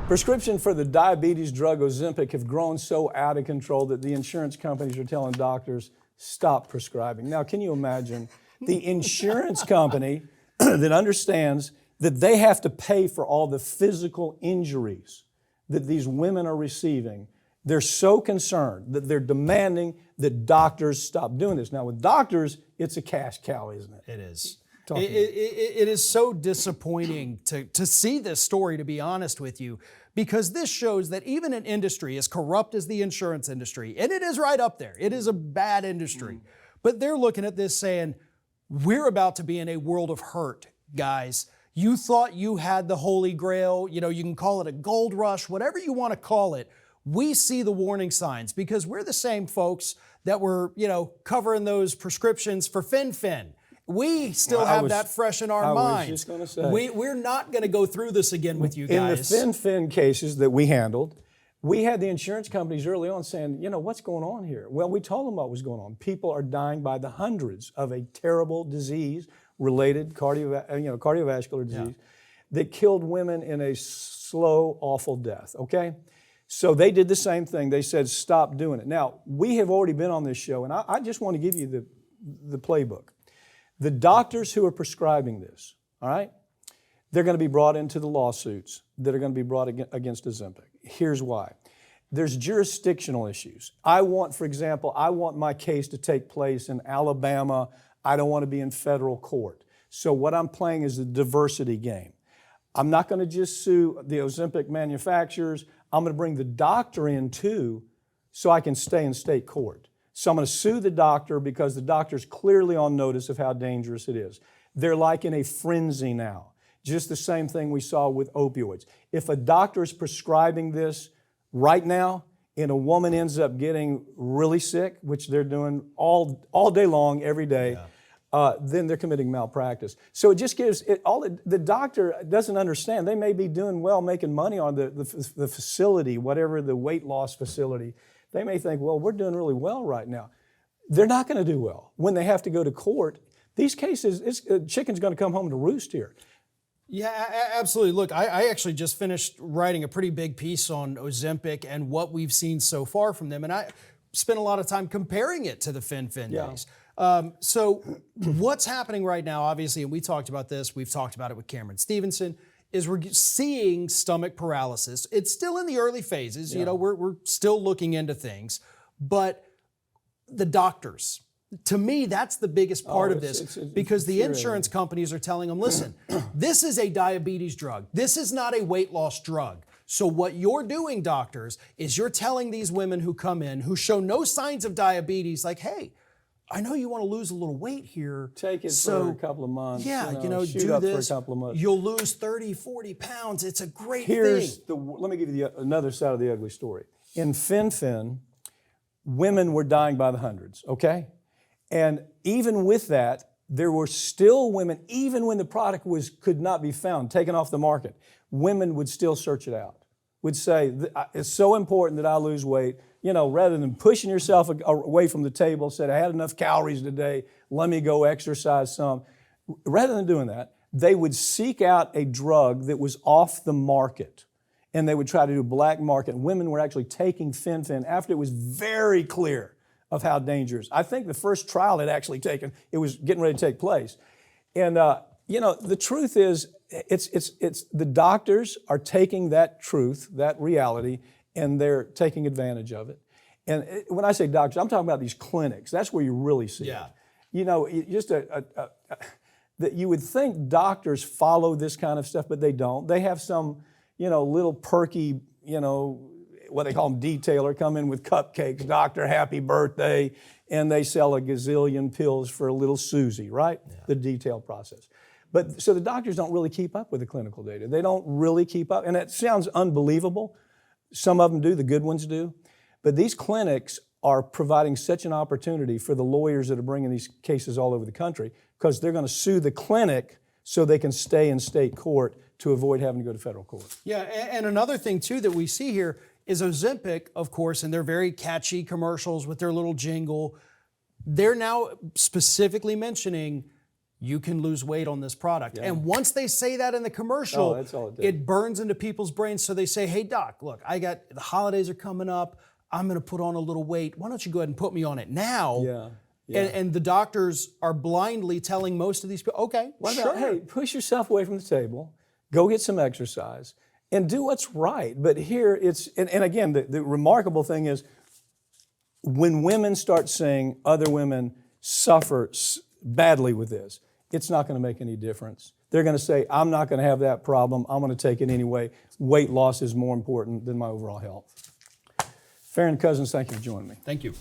Prescription for the diabetes drug Ozempic have grown so out of control that the insurance companies are telling doctors, stop prescribing. Now, can you imagine the insurance company that understands that they have to pay for all the physical injuries that these women are receiving? They're so concerned that they're demanding that doctors stop doing this. Now, with doctors, it's a cash cow, isn't it? It is. It is so disappointing to see this story, to be honest with you, because this shows that even an industry as corrupt as the insurance industry, and it is right up there, it is a bad industry, but they're looking at this saying, we're about to be in a world of hurt, guys. You thought you had the holy grail, you can call it a gold rush, whatever you want to call it. We see the warning signs because we're the same folks that were, covering those prescriptions for Fin. We still have that fresh in our minds. I was just going to say. We're not going to go through this again with you guys. In the Fin cases that we handled, we had the insurance companies early on saying, what's going on here? Well, we told them what was going on. People are dying by the hundreds of a terrible disease-related cardiovascular disease that killed women in a slow, awful death, okay? So they did the same thing. They said, stop doing it. Now, we have already been on this show, and I just want to give you the playbook. The doctors who are prescribing this, all right, they're going to be brought into the lawsuits that are going to be brought against Ozempic. Here's why. There's jurisdictional issues. For example, I want my case to take place in Alabama. I don't want to be in federal court. So what I'm playing is a diversity game. I'm not going to just sue the Ozempic manufacturers. I'm going to bring the doctor in too so I can stay in state court. So I'm going to sue the doctor because the doctor's clearly on notice of how dangerous it is. They're like in a frenzy now. Just the same thing we saw with opioids. If a doctor is prescribing this right now and a woman ends up getting really sick, which they're doing all day long, every day, then they're committing malpractice. So it just gives the doctor doesn't understand. They may be doing well, making money on the facility, whatever the weight loss facility. They may think, well, we're doing really well right now. They're not going to do well. When they have to go to court, these cases, chicken's going to come home to roost here. Yeah, absolutely. Look, I actually just finished writing a pretty big piece on Ozempic and what we've seen so far from them, and I spent a lot of time comparing it to the Fin days. So what's happening right now, obviously, and we talked about this, we've talked about it with Cameron Stevenson, is we're seeing stomach paralysis. It's still in the early phases. We're still looking into things. But the doctors, to me, that's the biggest part of this because the insurance companies are telling them, listen, this is a diabetes drug. This is not a weight loss drug. So what you're doing, doctors, is you're telling these women who come in who show no signs of diabetes, like, hey, I know you want to lose a little weight here. Take it for a couple of months. Yeah, shoot do up this. For a couple of months. You'll lose 30, 40 pounds. It's a great thing. Let me give you another side of the ugly story. In Fin, women were dying by the hundreds, okay? And even with that, there were still women, even when the product could not be found, taken off the market, women would still search it out, would say, it's so important that I lose weight. Rather than pushing yourself away from the table, said, I had enough calories today, let me go exercise some. Rather than doing that, they would seek out a drug that was off the market, and they would try to do black market. Women were actually taking Fin after it was very clear of how dangerous. I think the first trial it actually taken, it was getting ready to take place. And, the truth is, it's the doctors are taking that truth, that reality, and they're taking advantage of it. And when I say doctors, I'm talking about these clinics. That's where you really see it. Just that you would think doctors follow this kind of stuff, but they don't. They have some, little perky, what they call them detailer, come in with cupcakes, doctor, happy birthday, and they sell a gazillion pills for a little Susie, right? Yeah. The detail process. But so the doctors don't really keep up with the clinical data. They don't really keep up, and it sounds unbelievable. Some of them do, the good ones do. But these clinics are providing such an opportunity for the lawyers that are bringing these cases all over the country because they're going to sue the clinic so they can stay in state court to avoid having to go to federal court. Yeah, and another thing, too, that we see here is Ozempic, of course, and their very catchy commercials with their little jingle, they're now specifically mentioning you can lose weight on this product. And once they say that in the commercial, that's all it did. it burns into people's brains. So they say, hey, doc, look, the holidays are coming up. I'm going to put on a little weight. Why don't you go ahead and put me on it now? Yeah. And the doctors are blindly telling most of these people, okay, What about, hey, push yourself away from the table, go get some exercise, and do what's right. But here and again, the remarkable thing is when women start saying other women suffer badly with this, it's not going to make any difference. They're going to say, I'm not going to have that problem. I'm going to take it anyway. Weight loss is more important than my overall health. Farron Cousins, thank you for joining me. Thank you.